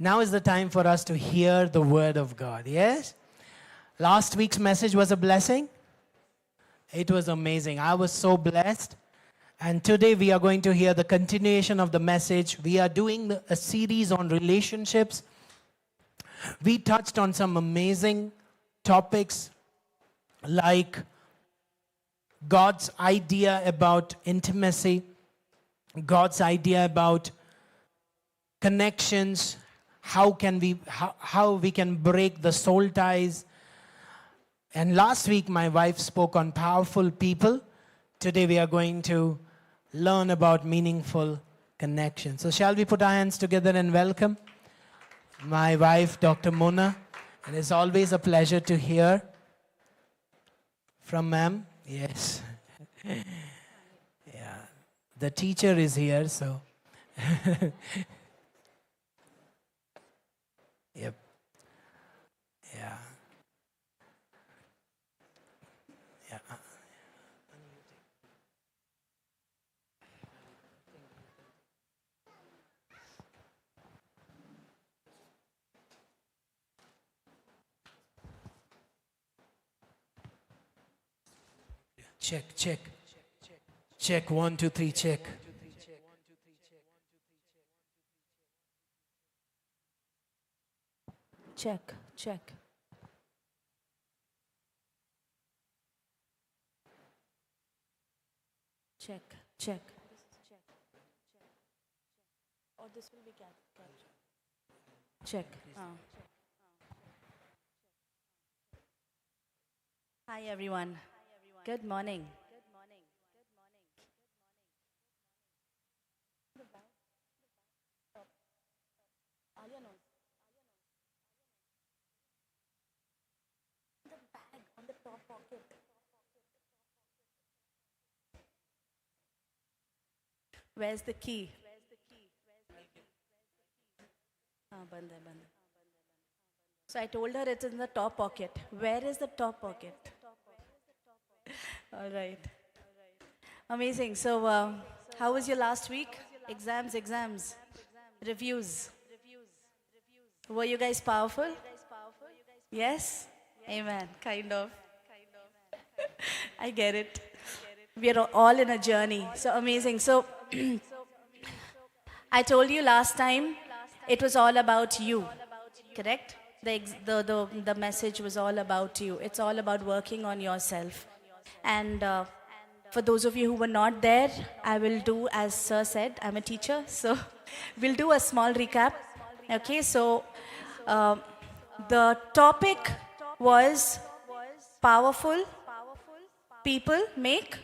Now is the time for us to hear the word of God. Yes? Last week's message was a blessing. It was amazing. I was so blessed. And today we are going to hear the continuation of the message. We are doing a series on relationships. We touched on some amazing topics like God's idea about intimacy, God's idea about connections, how we can break the soul ties. And last week my wife spoke on powerful people. Today we are going to learn about meaningful connections. So shall we put our hands together and welcome my wife, Dr. Mona. And it's always a pleasure to hear from ma'am. Yes. Yeah. The teacher is here, so. Yep. Yeah. Yeah. Check, check. Check, 1, 2, 3, check. Check, check. Check, check. Or this will be captured. Check. Hi everyone. Good morning. Where's the key? Band hai, band hai. So I told her it's in the top pocket. Where is the top pocket? All right. Amazing. So, how was your last week? Exams, reviews. Were you guys powerful? Yes? Amen. Kind of. I get it. We are all in a journey. So amazing. So, I told you last time it was all about you. Correct? The message was all about you. It's all about working on yourself. And for those of you who were not there, I will do as Sir said. I'm a teacher, so we'll do a small recap. Okay, so the topic was powerful people make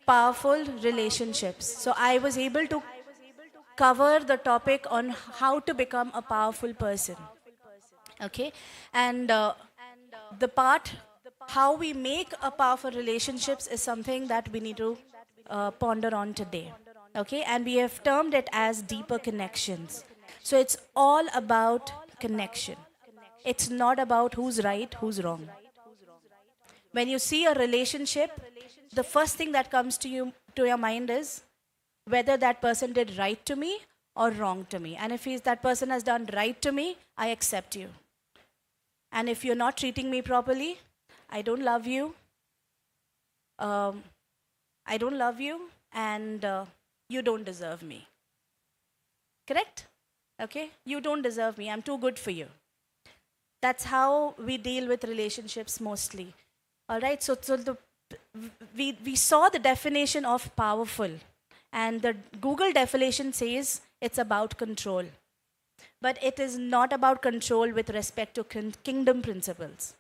powerful relationships. So I was able to cover the topic on how to become a powerful person. Okay, and the part how we make a powerful relationships is something that we need to ponder on today. Okay, and we have termed it as deeper connections. So it's all about connection. It's not about who's right, who's wrong. When you see a relationship, the first thing that comes to your mind is whether that person did right to me or wrong to me. And if that person has done right to me, I accept you. And if you're not treating me properly, I don't love you. I don't love you, and you don't deserve me. Correct? Okay? You don't deserve me. I'm too good for you. That's how we deal with relationships mostly. All right? So we saw the definition of powerful. And the Google definition says it's about control. But it is not about control with respect to kingdom principles.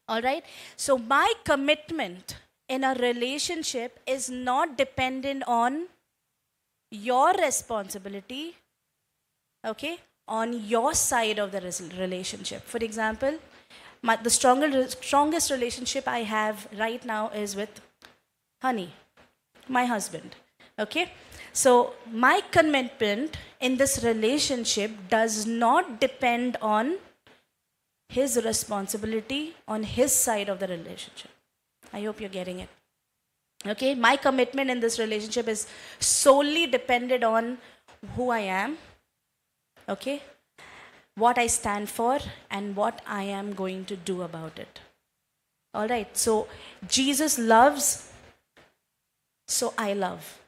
All right? So my commitment in a relationship is not dependent on your responsibility, okay, on your side of the relationship. For example, the strongest relationship I have right now is with Honey, my husband. Okay? So my commitment in this relationship does not depend on his responsibility on his side of the relationship. I hope you're getting it. Okay? My commitment in this relationship is solely dependent on who I am. Okay? what I stand for, and what I am going to do about it. All right, so Jesus loves, so I love.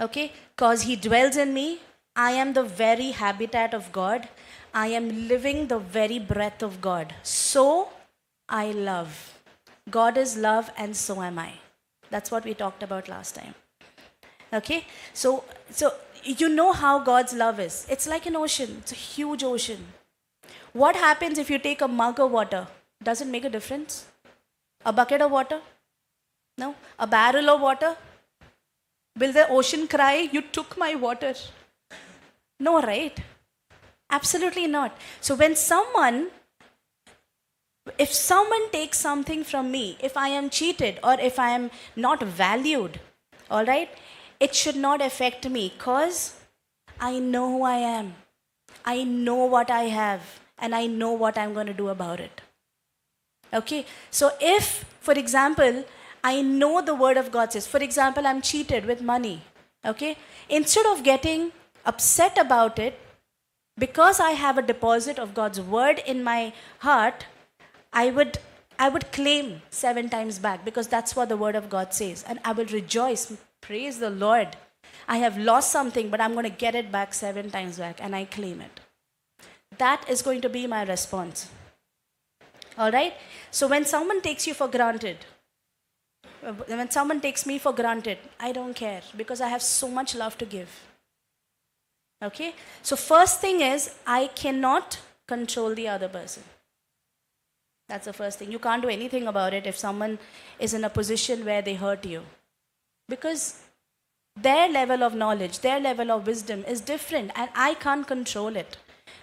Okay, because He dwells in me. I am the very habitat of God. I am living the very breath of God. So I love. God is love, and so am I. That's what we talked about last time. Okay, so you know how God's love is. It's like an ocean. It's a huge ocean. What happens if you take a mug of water? Does it make a difference? A bucket of water? No. A barrel of water? Will the ocean cry, "You took my water"? No, right? Absolutely not. So if someone takes something from me, if I am cheated or if I am not valued, all right, it should not affect me, because I know who I am. I know what I have, and I know what I'm going to do about it. Okay, so if, for example, I know the word of God says, for example, I'm cheated with money, okay, instead of getting upset about it, because I have a deposit of God's word in my heart, I would claim 7 times back, because that's what the word of God says, and I will rejoice. Praise the Lord. I have lost something, but I'm going to get it back 7 times back, and I claim it. That is going to be my response. All right? So when someone takes you for granted, when someone takes me for granted, I don't care, because I have so much love to give. Okay? So first thing is, I cannot control the other person. That's the first thing. You can't do anything about it if someone is in a position where they hurt you, because their level of knowledge, their level of wisdom is different, and I can't control it.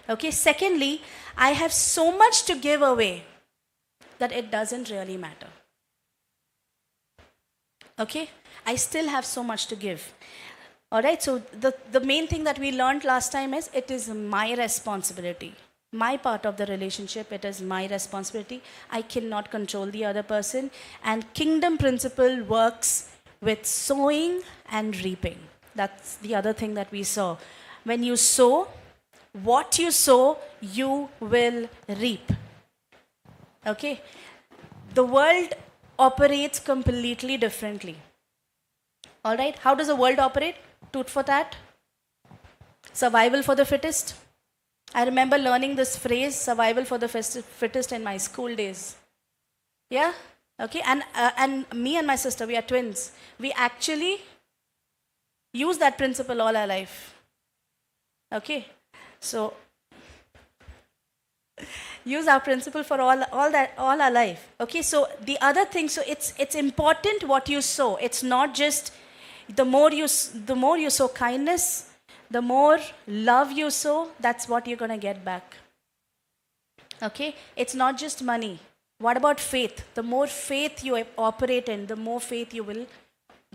Okay? Secondly, I have so much to give away that it doesn't really matter. Okay? I still have so much to give. All right? So the main thing that we learned last time is, it is my responsibility. My part of the relationship, it is my responsibility. I cannot control the other person. And kingdom principle works with sowing and reaping. That's the other thing that we saw. When you sow, what you sow, you will reap. Okay? The world operates completely differently. All right? How does the world operate? Toot for tat. Survival for the fittest. I remember learning this phrase, survival for the fittest, in my school days. Yeah? Okay? And me and my sister, we are twins. We actually use that principle all our life. Okay? So, use our principle for all our life. Okay? So, the other thing, so it's important what you sow. It's not just the more you sow kindness, the more love you sow, that's what you're going to get back. Okay? It's not just money. What about faith? The more faith you operate in, the more faith you will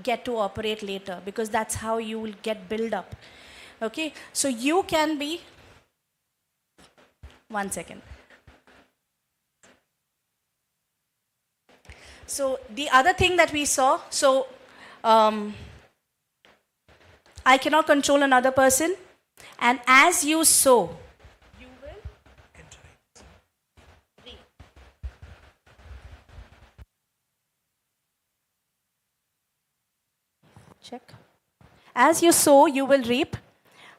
get to operate later, because that's how you will get built up. Okay? So you can be... One second. So the other thing that we saw, I cannot control another person, and as you sow, you will reap. Check. As you sow, you will reap.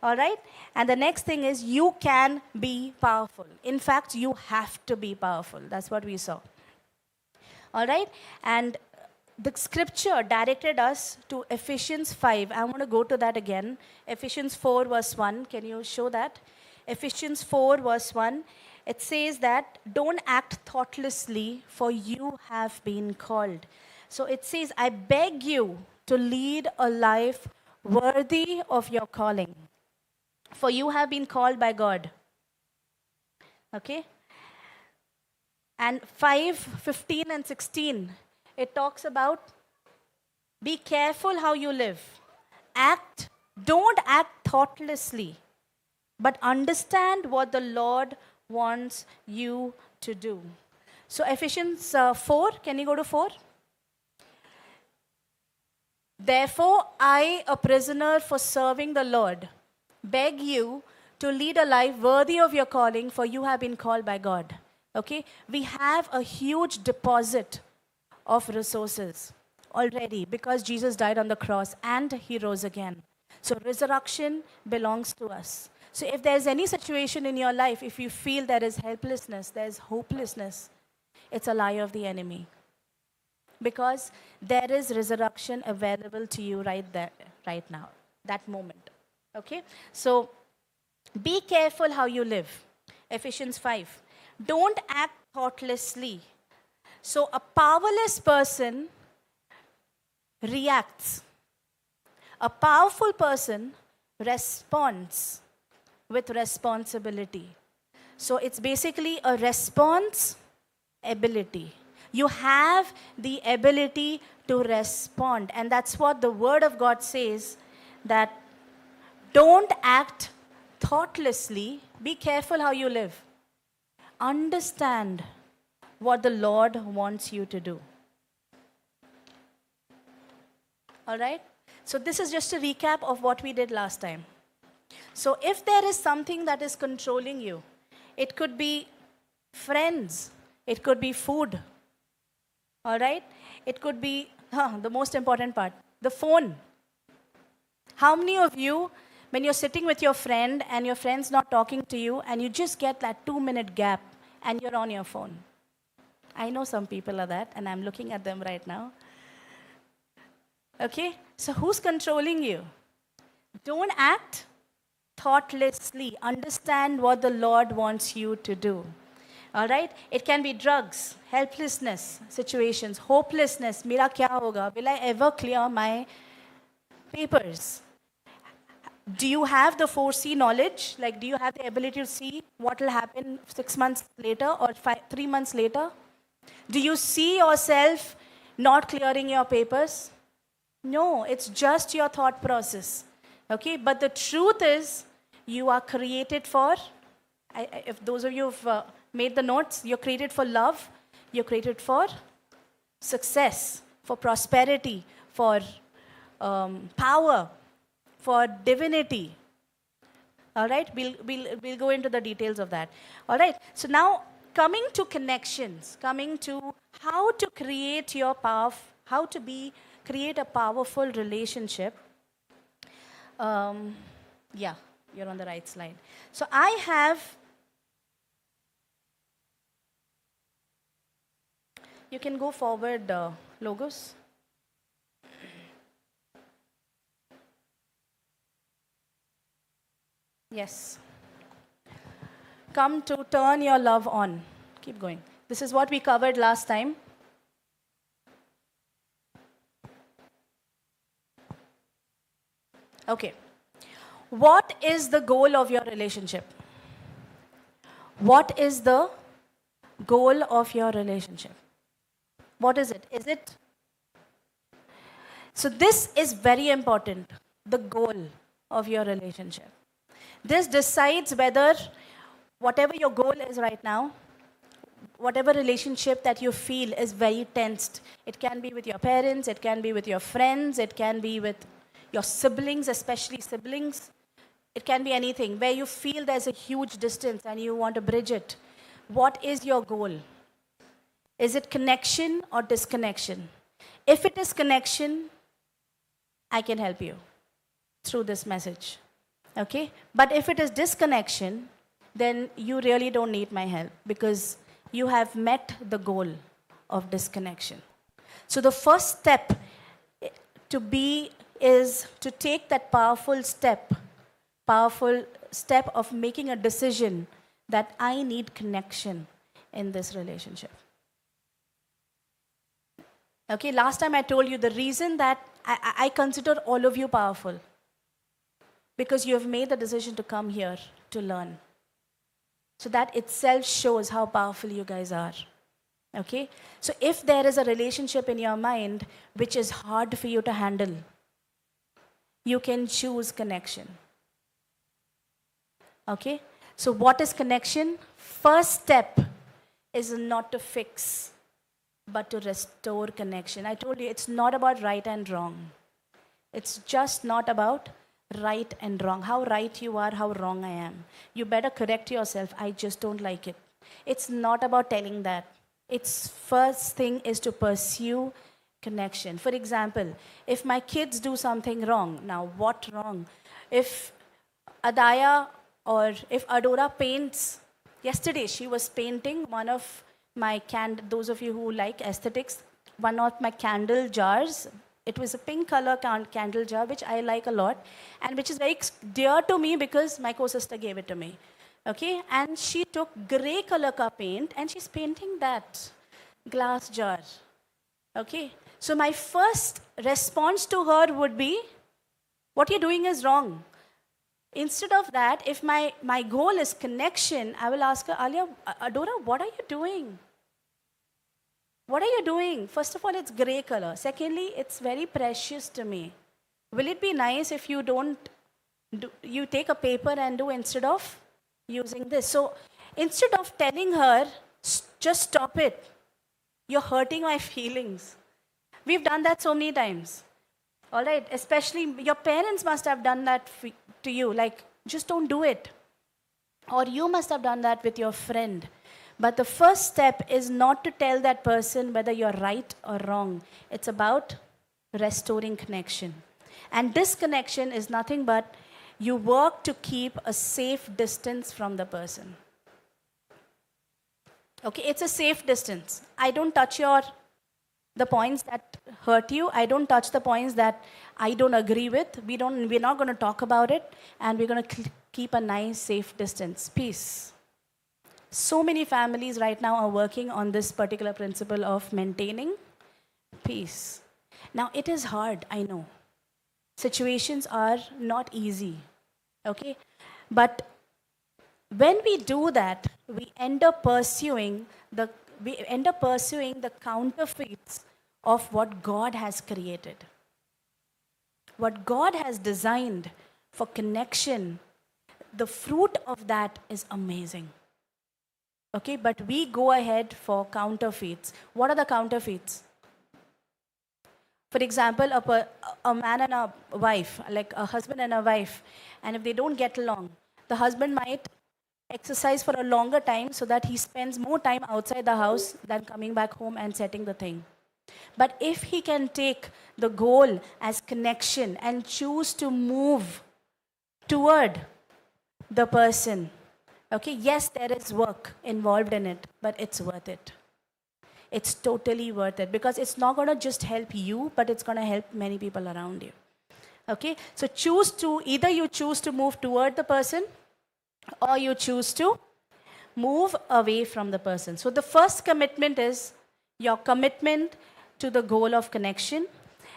All right? And the next thing is, you can be powerful. In fact, you have to be powerful. That's what we saw. All right? And the scripture directed us to Ephesians 5. I want to go to that again. Ephesians 4 verse 1. Can you show that? Ephesians 4 verse 1. It says that, don't act thoughtlessly, for you have been called. So it says, I beg you to lead a life worthy of your calling, for you have been called by God. Okay? And 5:15 and 16. It talks about, be careful how you live. Don't act thoughtlessly, but understand what the Lord wants you to do. So Ephesians 4, can you go to 4? Therefore, I, a prisoner for serving the Lord, beg you to lead a life worthy of your calling, for you have been called by God. Okay? We have a huge deposit of resources already because Jesus died on the cross and he rose again. So resurrection belongs to us. So if there's any situation in your life, if you feel there is helplessness, there's hopelessness, it's a lie of the enemy. Because there is resurrection available to you right there, right now, that moment. Okay? So be careful how you live. Ephesians 5. Don't act thoughtlessly. So a powerless person reacts. A powerful person responds with responsibility. So it's basically a response ability. You have the ability to respond. And that's what the Word of God says, that don't act thoughtlessly. Be careful how you live. Understand what the Lord wants you to do. All right? So this is just a recap of what we did last time. So if there is something that is controlling you, it could be friends, it could be food, all right? It could be, the most important part, the phone. How many of you, when you're sitting with your friend and your friend's not talking to you and you just get that 2-minute gap and you're on your phone? I know some people are that, and I'm looking at them right now. Okay? So who's controlling you? Don't act thoughtlessly. Understand what the Lord wants you to do. All right? It can be drugs, helplessness, situations, hopelessness. Mera kya hoga? Will I ever clear my papers? Do you have the 4C knowledge? Like, do you have the ability to see what will happen 6 months later or 3 months later? Do you see yourself not clearing your papers? No, it's just your thought process. Okay? But the truth is, you are created for, if those of you have made the notes, you're created for love, you're created for success, for prosperity, for power, for divinity. All right? We'll go into the details of that. All right? So now, coming to connections, coming to how to create your power, create a powerful relationship. Yeah, you're on the right slide. So I have, you can go forward, Logos. Yes. Come to turn your love on. Keep going. This is what we covered last time. Okay. What is the goal of your relationship? What is the goal of your relationship? What is it? Is it? So this is very important. The goal of your relationship. This decides whether whatever your goal is right now, whatever relationship that you feel is very tensed. It can be with your parents, it can be with your friends, it can be with your siblings, especially siblings. It can be anything where you feel there's a huge distance and you want to bridge it. What is your goal? Is it connection or disconnection? If it is connection, I can help you through this message. Okay? But if it is disconnection, then you really don't need my help because you have met the goal of disconnection. So the first step is to take that powerful step of making a decision that I need connection in this relationship. Okay, last time I told you the reason that I consider all of you powerful because you have made the decision to come here to learn. So that itself shows how powerful you guys are. Okay? So if there is a relationship in your mind which is hard for you to handle, you can choose connection. Okay? So what is connection? First step is not to fix, but to restore connection. I told you it's not about right and wrong. It's just not about right and wrong. How right you are, how wrong I am. You better correct yourself. I just don't like it. It's not about telling that. Its first thing is to pursue connection. For example, if my kids do something wrong, now what wrong? If Adaya or if Adora paints, yesterday she was painting one of my those of you who like aesthetics, one of my candle jars. It was a pink color candle jar, which I like a lot, and which is very dear to me because my co-sister gave it to me. Okay, and she took gray color ka paint and she's painting that glass jar. Okay, so my first response to her would be, what you're doing is wrong. Instead of that, if my goal is connection, I will ask her, Alia, Adora, what are you doing? What are you doing? First of all, it's gray color. Secondly, it's very precious to me. Will it be nice if you you take a paper and do instead of using this? So instead of telling her, just stop it, you're hurting my feelings. We've done that so many times. All right, especially your parents must have done that to you, like, just don't do it. Or you must have done that with your friend. But the first step is not to tell that person whether you're right or wrong. It's about restoring connection. And disconnection is nothing but you work to keep a safe distance from the person. Okay, it's a safe distance. I don't touch the points that hurt you. I don't touch the points that I don't agree with. We're not going to talk about it, and we're going to keep a nice, safe distance. Peace. So many families right now are working on this particular principle of maintaining peace. Now, it is hard, I know. Situations are not easy, okay? But when we do that, we end up pursuing the counterfeits of what God has created. What God has designed for connection, the fruit of that is amazing. Okay, but we go ahead for counterfeits. What are the counterfeits? For example, a man and a wife, like a husband and a wife, and if they don't get along, the husband might exercise for a longer time so that he spends more time outside the house than coming back home and setting the thing. But if he can take the goal as connection and choose to move toward the person, okay, yes, there is work involved in it, but it's worth it. It's totally worth it because it's not going to just help you, but it's going to help many people around you. Okay, so either you choose to move toward the person or you choose to move away from the person. So the first commitment is your commitment to the goal of connection,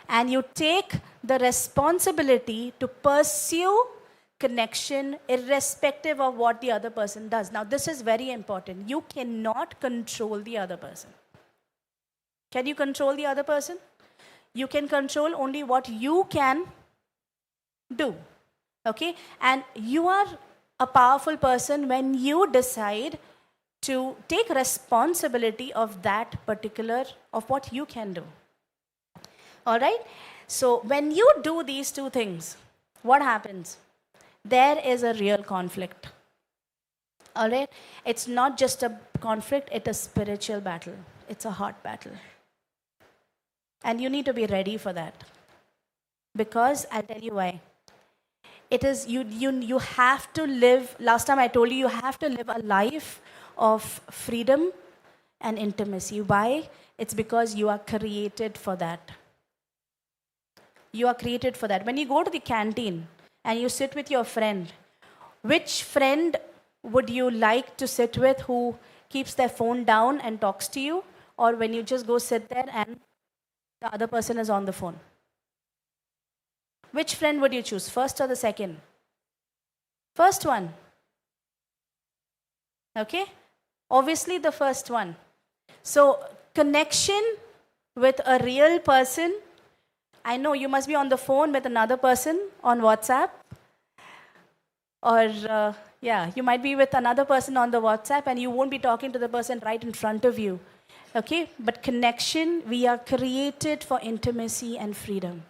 and you take the responsibility to pursue connection irrespective of what the other person does. Now, this is very important. You cannot control the other person. Can you control the other person? You can control only what you can do. Okay? And you are a powerful person when you decide to take responsibility of what you can do. All right? So when you do these two things, what happens? There is a real conflict. All right? It's not just a conflict, it's a spiritual battle. It's a heart battle. And you need to be ready for that. Because I'll tell you why. It is you have to live, last time I told you have to live a life of freedom and intimacy. Why? It's because you are created for that. You are created for that. When you go to the canteen and you sit with your friend, which friend would you like to sit with who keeps their phone down and talks to you? Or when you just go sit there and the other person is on the phone? Which friend would you choose, first or the second? First one. Okay? Obviously the first one. So connection with a real person. I know you must be on the phone with another person on WhatsApp. Or you might be with another person on the WhatsApp and you won't be talking to the person right in front of you. Okay? But connection, we are created for intimacy and freedom.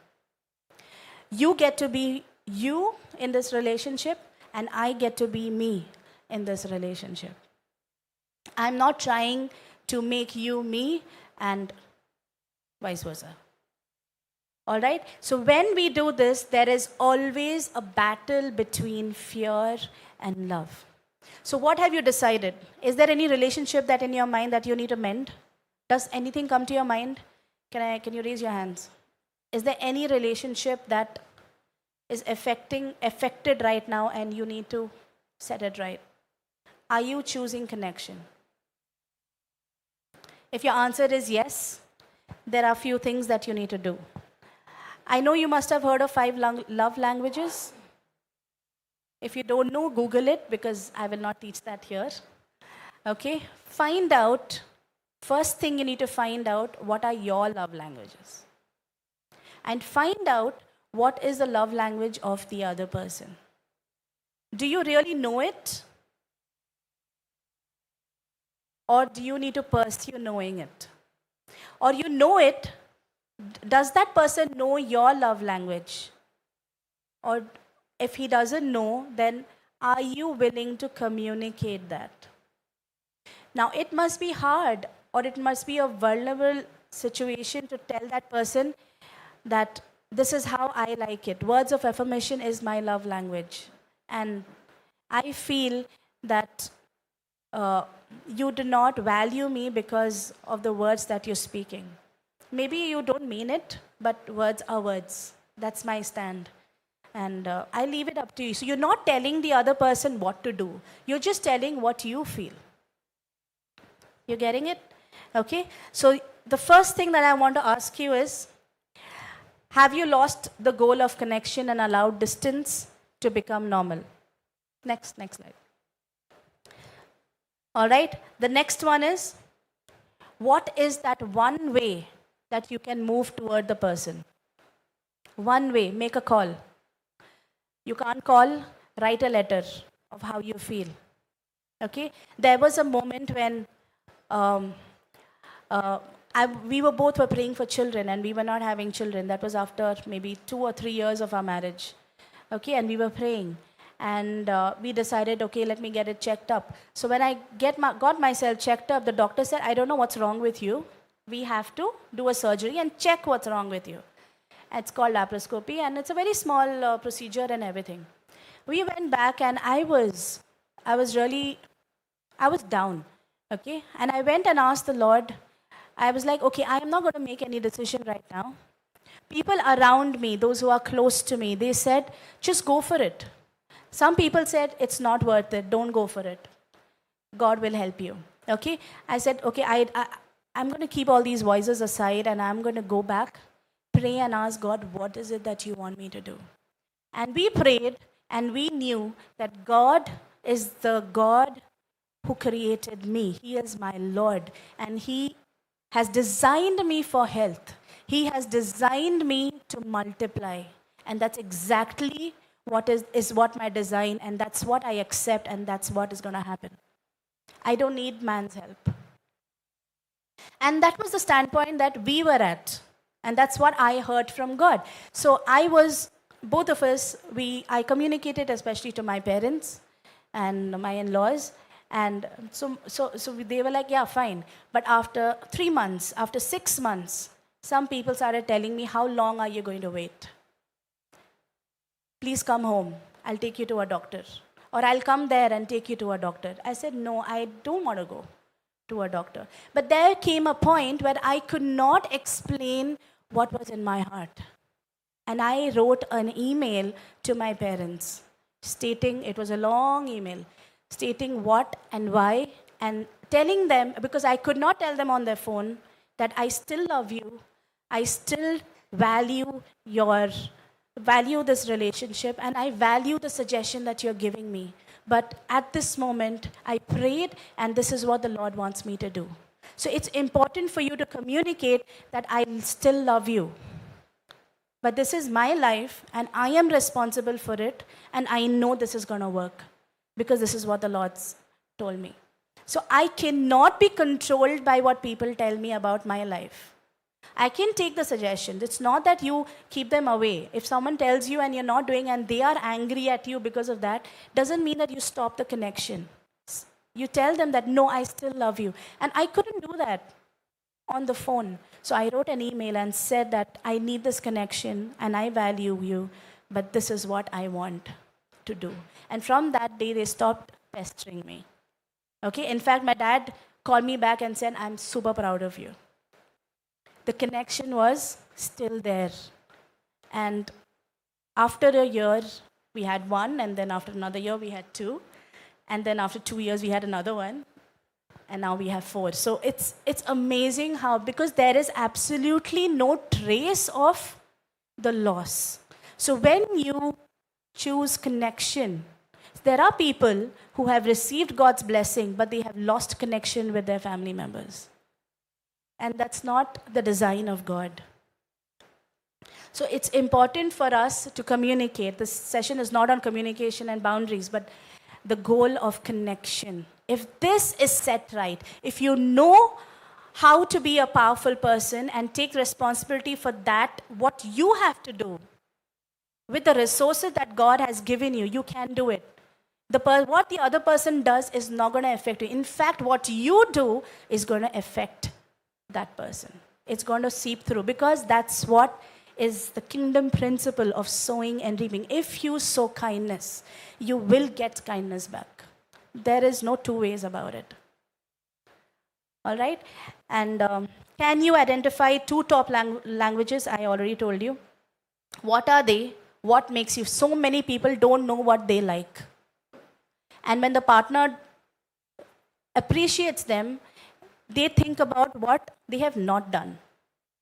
You get to be you in this relationship, and I get to be me in this relationship. I'm not trying to make you me and vice versa. All right? So when we do this, there is always a battle between fear and love. So what have you decided? Is there any relationship that in your mind that you need to mend? Does anything come to your mind? Can you raise your hands? Is there any relationship that is affected right now and you need to set it right? Are you choosing connection? If your answer is yes, there are a few things that you need to do. I know you must have heard of 5 love languages. If you don't know, Google it, because I will not teach that here. Okay? Find out, first thing you need to find out, what are your love languages? And find out what is the love language of the other person. Do you really know it? Or do you need to pursue knowing it? Or you know it, does that person know your love language? Or if he doesn't know, then are you willing to communicate that? Now, it must be hard, or it must be a vulnerable situation to tell that person that this is how I like it. Words of affirmation is my love language. And I feel that you do not value me because of the words that you're speaking. Maybe you don't mean it, but words are words. That's my stand. And I leave it up to you. So you're not telling the other person what to do. You're just telling what you feel. You're getting it? Okay? So the first thing that I want to ask you is, have you lost the goal of connection and allowed distance to become normal? Next slide. All right? The next one is, what is that one way that you can move toward the person? One way, make a call. You can't call, write a letter of how you feel. Okay? There was a moment when we were both praying for children, and we were not having children. That was after maybe 2 or 3 years of our marriage. Okay? And we were praying. And we decided, okay, let me get it checked up. So when I got myself checked up, the doctor said, I don't know what's wrong with you. We have to do a surgery and check what's wrong with you. It's called laparoscopy, and it's a very small procedure and everything. We went back, and I was down, okay? And I went and asked the Lord. I was like, okay, I am not going to make any decision right now. People around me, those who are close to me, they said, just go for it. Some people said, it's not worth it, don't go for it. God will help you, okay? I said, okay, I'm going to keep all these voices aside, and I'm going to go back, pray and ask God, what is it that you want me to do? And we prayed, and we knew that God is the God who created me. He is my Lord, and He has designed me for health. He has designed me to multiply, and that's exactly what is what my design, and that's what I accept, and that's what is going to happen. I don't need man's help. And that was the standpoint that we were at. And that's what I heard from God. So both of us, I communicated especially to my parents and my in-laws. And so they were like, yeah, fine. But after 3 months, after 6 months, some people started telling me, how long are you going to wait? Please come home. I'll take you to a doctor. Or I'll come there and take you to a doctor. I said, no, I don't want to go to a doctor. But there came a point where I could not explain what was in my heart. And I wrote an email to my parents stating, it was a long email, stating what and why, and telling them, because I could not tell them on their phone, that I still love you, I still value this relationship, and I value the suggestion that you're giving me. But at this moment, I prayed, and this is what the Lord wants me to do. So it's important for you to communicate that I still love you. But this is my life, and I am responsible for it, and I know this is going to work, because this is what the Lord's told me. So I cannot be controlled by what people tell me about my life. I can take the suggestions. It's not that you keep them away. If someone tells you and you're not doing and they are angry at you because of that, doesn't mean that you stop the connection. You tell them that, no, I still love you. And I couldn't do that on the phone. So I wrote an email and said that I need this connection and I value you, but this is what I want to do. And from that day, they stopped pestering me. Okay? In fact, my dad called me back and said, I'm super proud of you. The connection was still there. And after a year, we had one, and then after another year, we had two. And then after 2 years, we had another one. And now we have four. So it's amazing how, because there is absolutely no trace of the loss. So when you choose connection, there are people who have received God's blessing, but they have lost connection with their family members. And that's not the design of God. So it's important for us to communicate. This session is not on communication and boundaries, but the goal of connection. If this is set right, if you know how to be a powerful person and take responsibility for that, what you have to do with the resources that God has given you, you can do it. What the other person does is not going to affect you. In fact, what you do is going to affect that person. It's going to seep through, because that's what is the kingdom principle of sowing and reaping. If you sow kindness, you will get kindness back. There is no two ways about it. All right? And can you identify two top languages? I already told you. What are they? What makes you? So many people don't know what they like. And when the partner appreciates them, they think about what they have not done.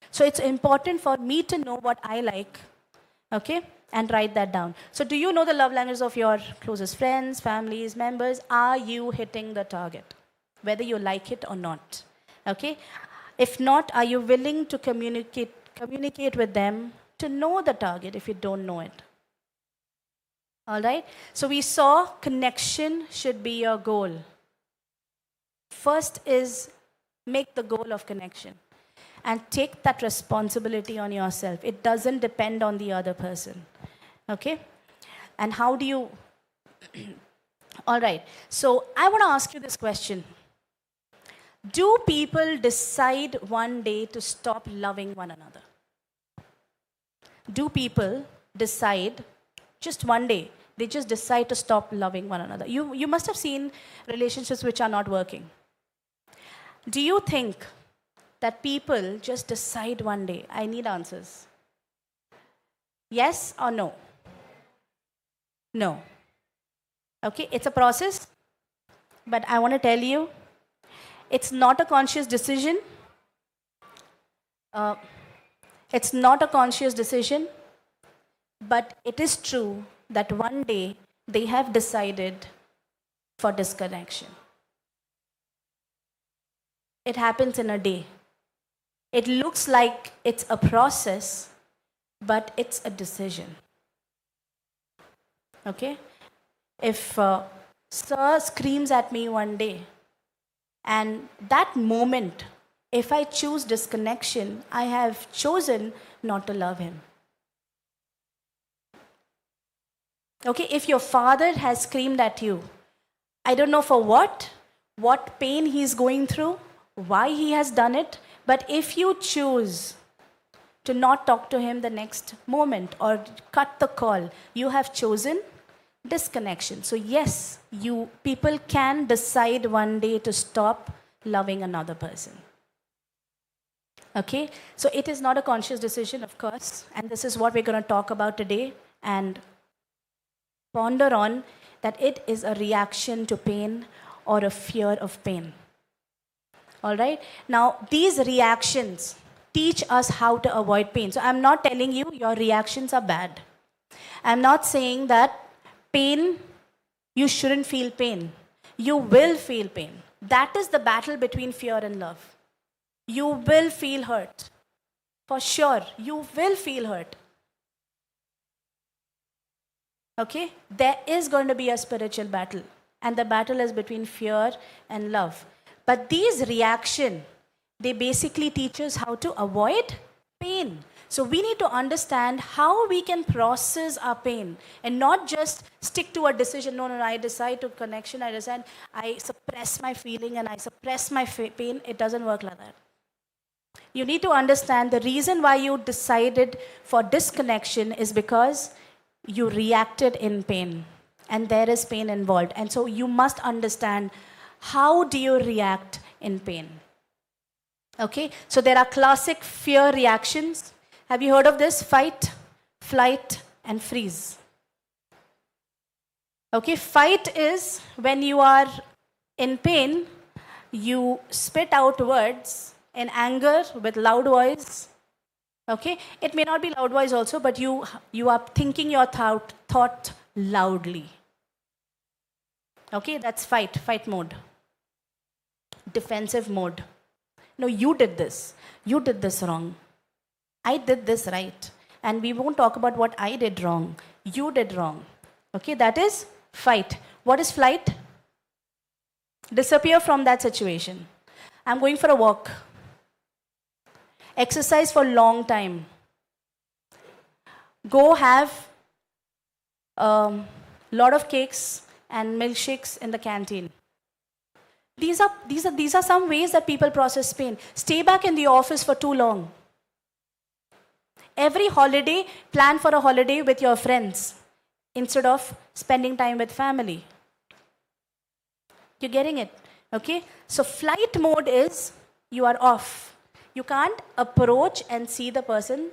So it's important for me to know what I like, okay, and write that down. So do you know the love languages of your closest friends, families, members? Are you hitting the target, whether you like it or not? Okay? If not, are you willing to communicate with them to know the target if you don't know it? All right? So we saw connection should be your goal. First is make the goal of connection and take that responsibility on yourself. It doesn't depend on the other person. Okay? And how do you... All right. So I want to ask you this question. Do people decide one day to stop loving one another? Do people decide just one day, they just decide to stop loving one another? You must have seen relationships which are not working. Do you think that people just decide one day? I need answers. Yes or no? No. Okay, it's a process, but I want to tell you, it's not a conscious decision. It's not a conscious decision, but it is true that one day they have decided for disconnection. It happens in a day. It looks like it's a process, but it's a decision. Okay? If Sir screams at me one day, and that moment, if I choose disconnection, I have chosen not to love him. Okay? If your father has screamed at you, I don't know for what pain he's going through, why he has done it, but if you choose to not talk to him the next moment or cut the call, you have chosen disconnection. So yes, people can decide one day to stop loving another person. Okay? So it is not a conscious decision, of course, and this is what we're going to talk about today and ponder on, that it is a reaction to pain or a fear of pain. All right? Now, these reactions teach us how to avoid pain. So I'm not telling you your reactions are bad. I'm not saying that pain, you shouldn't feel pain. You will feel pain. That is the battle between fear and love. You will feel hurt. For sure, you will feel hurt. Okay? There is going to be a spiritual battle. And the battle is between fear and love. But these reactions, They basically teach us how to avoid pain. So we need to understand how we can process our pain and not just stick to a decision. No, I decide to connection, I suppress my feeling and I suppress my pain. It doesn't work like that. You need to understand the reason why you decided for disconnection is because you reacted in pain and there is pain involved. And so you must understand how do you react in pain. Okay, so there are classic fear reactions. Have you heard of this? Fight, flight, and freeze. Okay, fight is when you are in pain, you spit out words in anger with loud voice. Okay, it may not be loud voice also, but you are thinking your thought loudly. Okay, that's fight mode. Defensive mode. No, you did this. You did this wrong. I did this right. And we won't talk about what I did wrong. You did wrong. Okay, that is fight. What is flight? Disappear from that situation. I'm going for a walk. Exercise for a long time. Go have a lot of cakes and milkshakes in the canteen. These are some ways that people process pain. Stay back in the office for too long. Every holiday, plan for a holiday with your friends instead of spending time with family. You're getting it? Okay? So flight mode is you are off. You can't approach and see the person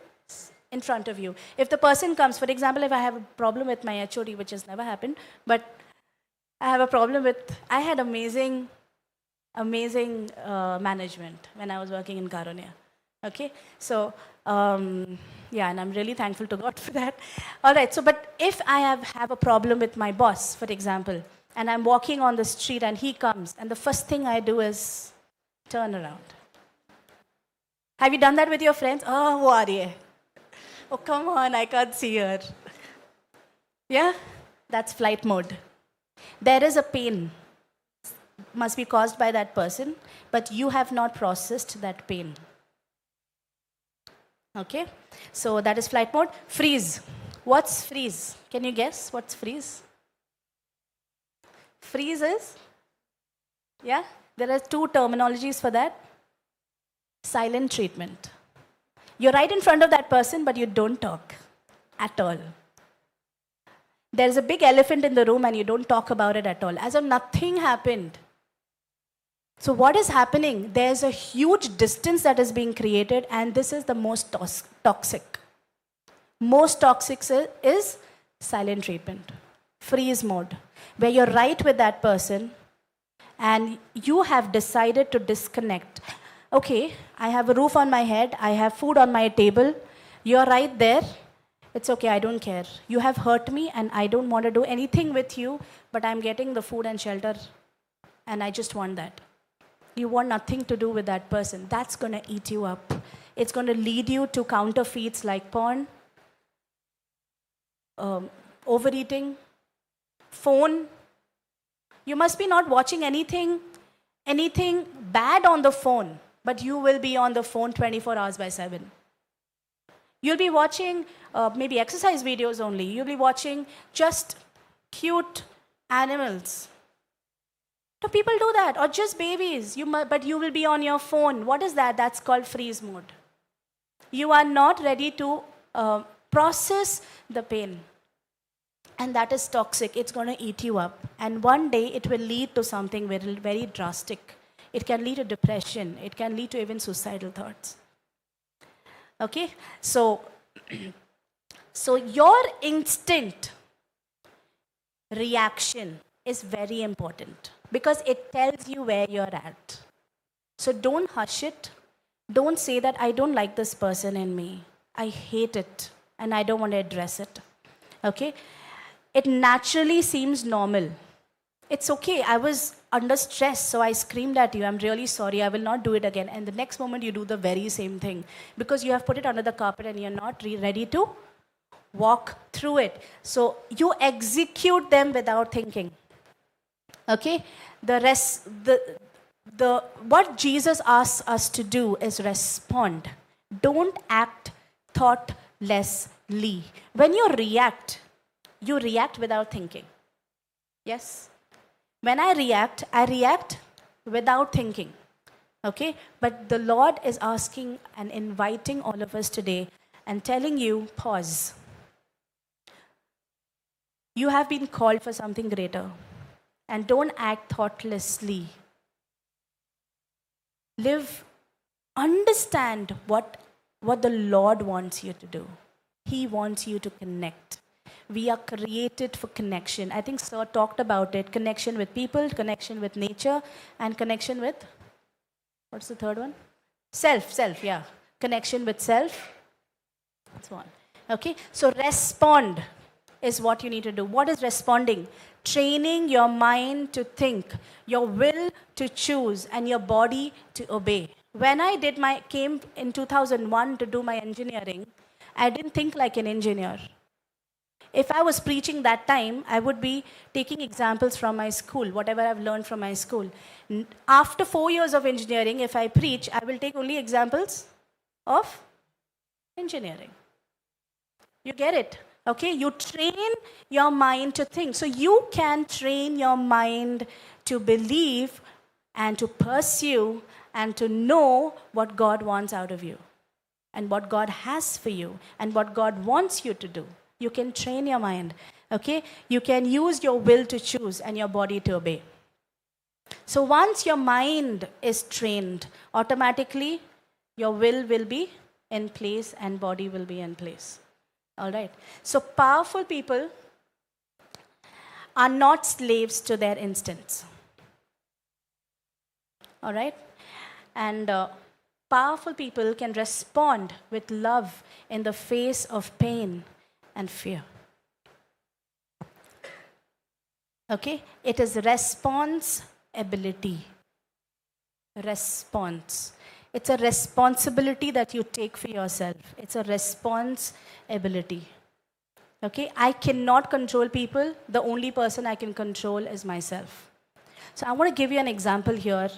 in front of you. If the person comes, for example, if I have a problem with my HOD, which has never happened, but I have a problem with, I had amazing management when I was working in Karunya. Okay, so yeah, and I'm really thankful to God for that. All right, so but if I have a problem with my boss, for example, and I'm walking on the street and he comes, and the first thing I do is turn around. Have you done that with your friends? Oh, what are you? Oh, come on, I can't see her. Yeah, that's flight mode. There is a pain must be caused by that person, but you have not processed that pain. Okay, so that is flight mode. Freeze. What's freeze? Can you guess what's freeze? Freeze is, yeah, there are two terminologies for that. Silent treatment. You're right in front of that person, but you don't talk at all. There's a big elephant in the room and you don't talk about it at all, as if nothing happened. So what is happening? There's a huge distance that is being created, and this is the most toxic. Most toxic is silent treatment, freeze mode, where you're right with that person and you have decided to disconnect. Okay, I have a roof on my head, I have food on my table, you're right there. It's okay, I don't care. You have hurt me and I don't want to do anything with you, but I'm getting the food and shelter and I just want that. You want nothing to do with that person. That's going to eat you up. It's going to lead you to counterfeits like porn, overeating, phone. You must be not watching anything bad on the phone, but you will be on the phone 24 hours by 7. You'll be watching maybe exercise videos only. You'll be watching just cute animals. So people do that, or just babies. But you will be on your phone. What is that? That's called freeze mode. You are not ready to process the pain. And that is toxic. It's going to eat you up. And one day it will lead to something very, very drastic. It can lead to depression. It can lead to even suicidal thoughts. Okay? So your instinct reaction is very important because it tells you where you're at. So don't hush it. Don't say that I don't like this person in me. I hate it and I don't want to address it. Okay? It naturally seems normal. It's okay. I was under stress, so I screamed at you. I'm really sorry. I will not do it again. And the next moment you do the very same thing because you have put it under the carpet and you're not ready to walk through it. So you execute them without thinking. Okay? The what Jesus asks us to do is respond. Don't act thoughtlessly. When you react without thinking. Yes? When I react without thinking. Okay? But the Lord is asking and inviting all of us today and telling you, pause. You have been called for something greater. And don't act thoughtlessly. Understand what the Lord wants you to do. He wants you to connect. We are created for connection. I think Sir talked about it. Connection with people, connection with nature, and connection with, what's the third one? Self, yeah. Connection with self. That's one. Okay, so respond is what you need to do. What is responding? Training your mind to think, your will to choose, and your body to obey. When I came in 2001 to do my engineering, I didn't think like an engineer. If I was preaching that time, I would be taking examples from my school, whatever I've learned from my school. After 4 years of engineering, if I preach, I will take only examples of engineering. You get it? Okay, you train your mind to think. So you can train your mind to believe and to pursue and to know what God wants out of you and what God has for you and what God wants you to do. You can train your mind. Okay, you can use your will to choose and your body to obey. So once your mind is trained, automatically your will be in place and body will be in place. All right. So powerful people are not slaves to their instincts. All right. And powerful people can respond with love in the face of pain and fear. Okay. It is responsibility. Response. It's a responsibility that you take for yourself. It's a responsibility. Okay? I cannot control people. The only person I can control is myself. So I want to give you an example here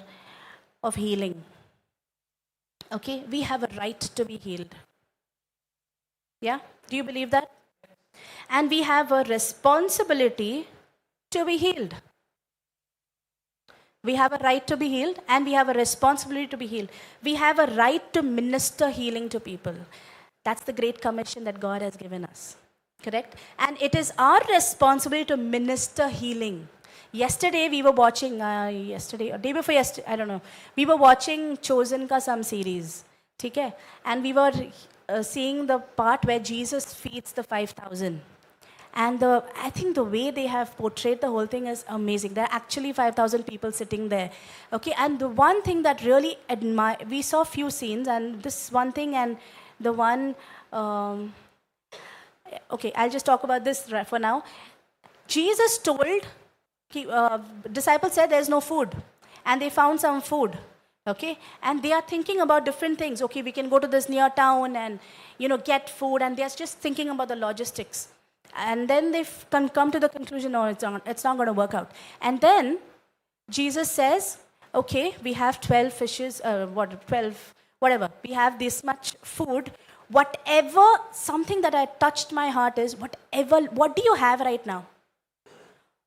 of healing. Okay? We have a right to be healed. Yeah? Do you believe that? And we have a responsibility to be healed. We have a right to be healed and we have a responsibility to be healed. We have a right to minister healing to people. That's the great commission that God has given us. Correct? And it is our responsibility to minister healing. Yesterday we were watching, day before yesterday, I don't know. We were watching Chosen ka some series. Okay? And we were seeing the part where Jesus feeds the 5,000. And I think the way they have portrayed the whole thing is amazing. There are actually 5,000 people sitting there. Okay, and the one thing that really we saw few scenes, and this one thing, and the one, okay, I'll just talk about this for now. Jesus told, disciples said there's no food, and they found some food. Okay, and they are thinking about different things. Okay, we can go to this near town and, get food, and they're just thinking about the logistics. And then they come to the conclusion, no, it's not going to work out. And then Jesus says, okay, we have 12 fishes, 12, whatever. We have this much food. Whatever, something that I touched my heart is, what do you have right now?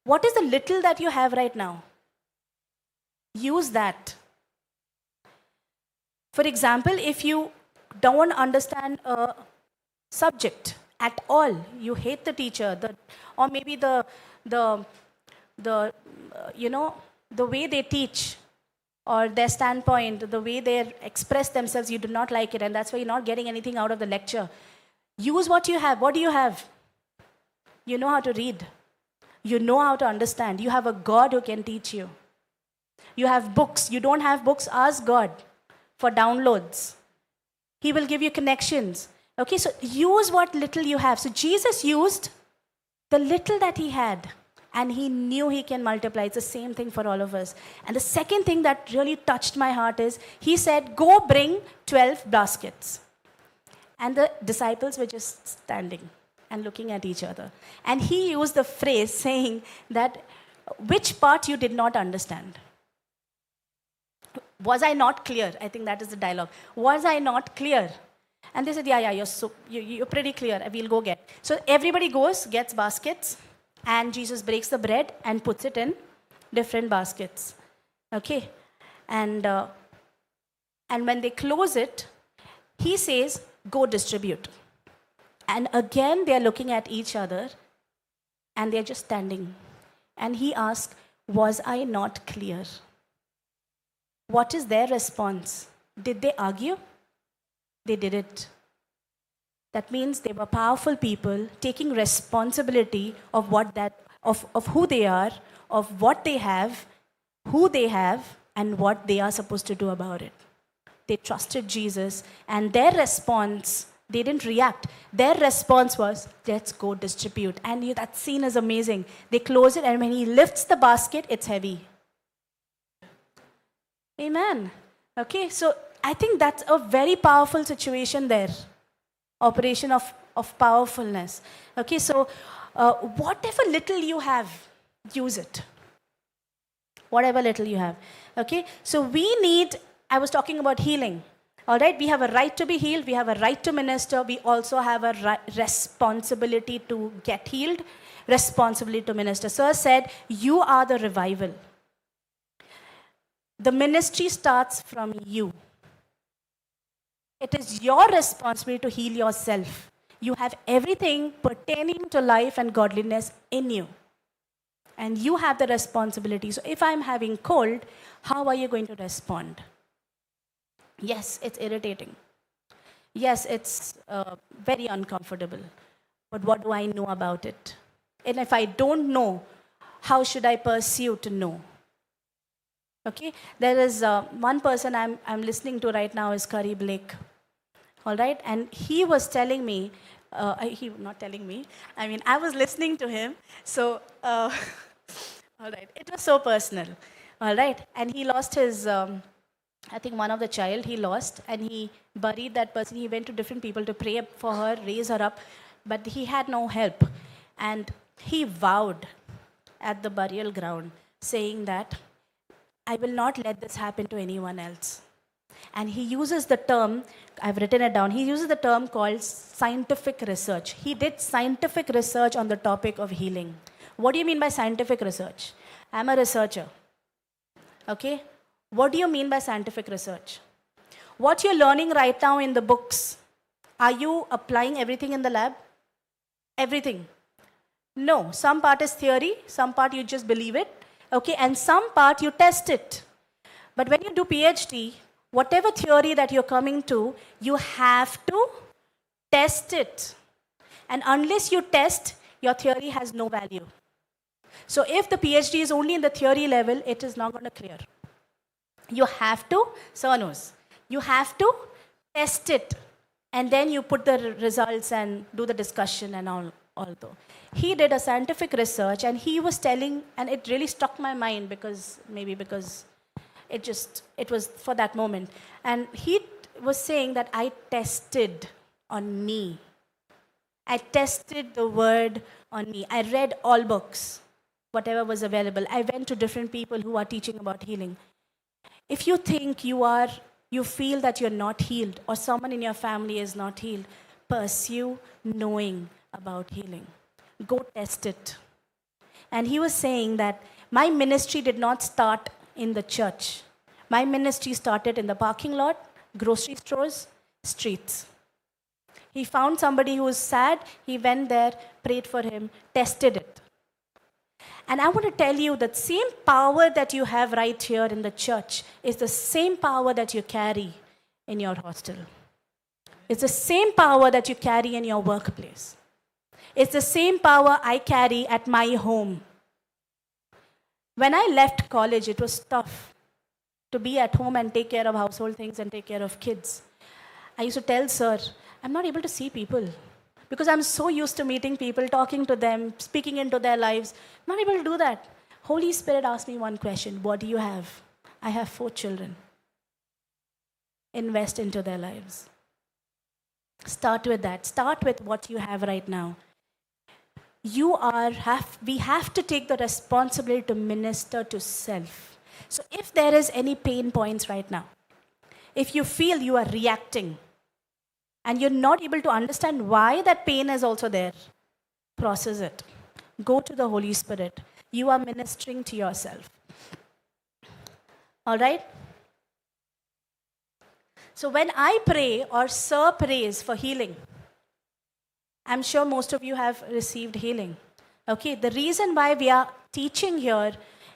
What is the little that you have right now? Use that. For example, if you don't understand a subject at all, you hate the teacher, or maybe the way they teach, or their standpoint, the way they express themselves, you do not like it, and that's why you're not getting anything out of the lecture. Use what you have. What do you have? You know how to read. You know how to understand. You have a God who can teach you. You have books. You don't have books, ask God for downloads. He will give you connections. Okay, so use what little you have. So Jesus used the little that he had, and he knew he can multiply. It's the same thing for all of us. And the second thing that really touched my heart is, he said, go bring 12 baskets. And the disciples were just standing and looking at each other. And he used the phrase saying that, which part you did not understand? Was I not clear? I think that is the dialogue. Was I not clear? And they said, yeah, you're pretty clear. We'll go get. So everybody goes, gets baskets, and Jesus breaks the bread and puts it in different baskets. Okay? And when they close it, he says, go distribute. And again, they're looking at each other, and they're just standing. And he asks, was I not clear? What is their response? Did they argue? They didn't. That means they were powerful people taking responsibility of of who they are, of what they have, who they have, and what they are supposed to do about it. They trusted Jesus, and their response, they didn't react. Their response was, let's go distribute. And that scene is amazing. They close it, and when he lifts the basket, it's heavy. Amen. Okay, so I think that's a very powerful situation there. Operation of powerfulness. Okay, so whatever little you have, use it. Whatever little you have. Okay, so we need, I was talking about healing. All right, we have a right to be healed. We have a right to minister. We also have a responsibility to get healed, responsibility to minister. Sir said, you are the revival. The ministry starts from you. It is your responsibility to heal yourself. You have everything pertaining to life and godliness in you. And you have the responsibility. So if I'm having cold, how are you going to respond? Yes, it's irritating. Yes, it's very uncomfortable. But what do I know about it? And if I don't know, how should I pursue to know? Okay, there is one person I'm listening to right now is Curry Blake. All right, and he was telling me, not telling me, I mean, I was listening to him. So, all right, it was so personal. All right, and he lost his, I think one of the child he lost, and he buried that person. He went to different people to pray for her, raise her up, but he had no help. And he vowed at the burial ground, saying that, I will not let this happen to anyone else. And he uses the term, I've written it down, he uses the term called scientific research. He did scientific research on the topic of healing. What do you mean by scientific research? I'm a researcher. Okay? What do you mean by scientific research? What you're learning right now in the books, are you applying everything in the lab? Everything? No. Some part is theory, some part you just believe it. Okay, and some part you test it. But when you do PhD, whatever theory that you're coming to, you have to test it. And unless you test, your theory has no value. So if the PhD is only in the theory level, it is not going to clear. You have to, sir knows, you have to test it. And then you put the results and do the discussion and all. Although he did a scientific research, and he was telling, and it really struck my mind because it was for that moment. And he was saying that I tested on me. I tested the word on me. I read all books, whatever was available. I went to different people who are teaching about healing. If you think you feel that you're not healed, or someone in your family is not healed, pursue knowing about healing. Go test it. And he was saying that my ministry did not start in the church. My ministry started in the parking lot, grocery stores, streets. He found somebody who was sad. He went there, prayed for him, tested it. And I want to tell you that same power that you have right here in the church is the same power that you carry in your hostel. It's the same power that you carry in your workplace. It's the same power I carry at my home. When I left college, it was tough to be at home and take care of household things and take care of kids. I used to tell sir, I'm not able to see people because I'm so used to meeting people, talking to them, speaking into their lives. I'm not able to do that. Holy Spirit asked me one question, what do you have? I have 4 children. Invest into their lives. Start with that. Start with what you have right now. We have to take the responsibility to minister to self. So if there is any pain points right now, if you feel you are reacting and you're not able to understand why that pain is also there, process it. Go to the Holy Spirit. You are ministering to yourself. All right? So when I pray or Sir prays for healing, I'm sure most of you have received healing. Okay, the reason why we are teaching here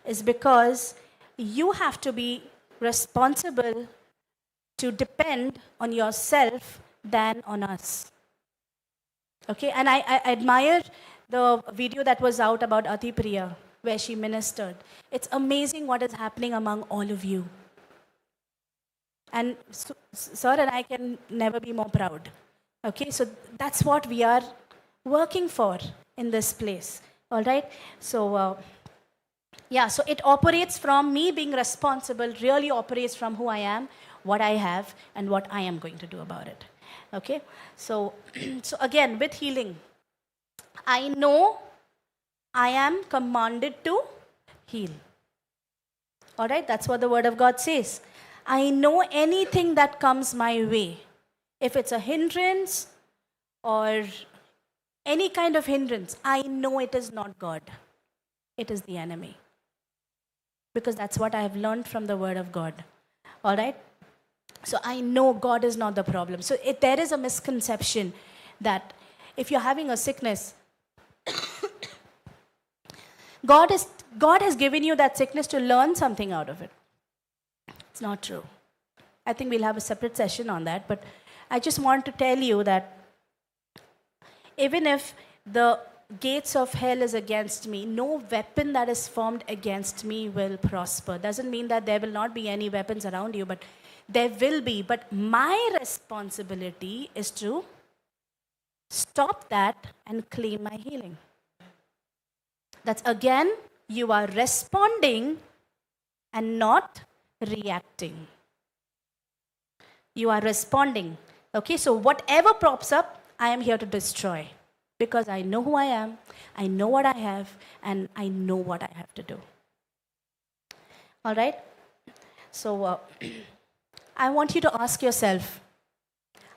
is because you have to be responsible to depend on yourself than on us. Okay, and I admire the video that was out about Ati Priya, where she ministered. It's amazing what is happening among all of you. And Sir and I can never be more proud. Okay, so that's what we are working for in this place. All right, so so it operates from me being responsible, really operates from who I am, what I have, and what I am going to do about it. Okay, so so again, with healing, I know I am commanded to heal. All right, that's what the Word of God says. I know anything that comes my way, if it's a hindrance or any kind of hindrance, I know it is not God. It is the enemy. Because that's what I have learned from the Word of God. All right? So I know God is not the problem. So there is a misconception that if you're having a sickness, God has given you that sickness to learn something out of it. It's not true. I think we'll have a separate session on that, but I just want to tell you that even if the gates of hell is against me, no weapon that is formed against me will prosper. Doesn't mean that there will not be any weapons around you, but there will be. But my responsibility is to stop that and claim my healing. That's again, you are responding and not reacting. You are responding. Okay, so whatever props up, I am here to destroy. Because I know who I am, I know what I have, and I know what I have to do. All right? So I want you to ask yourself,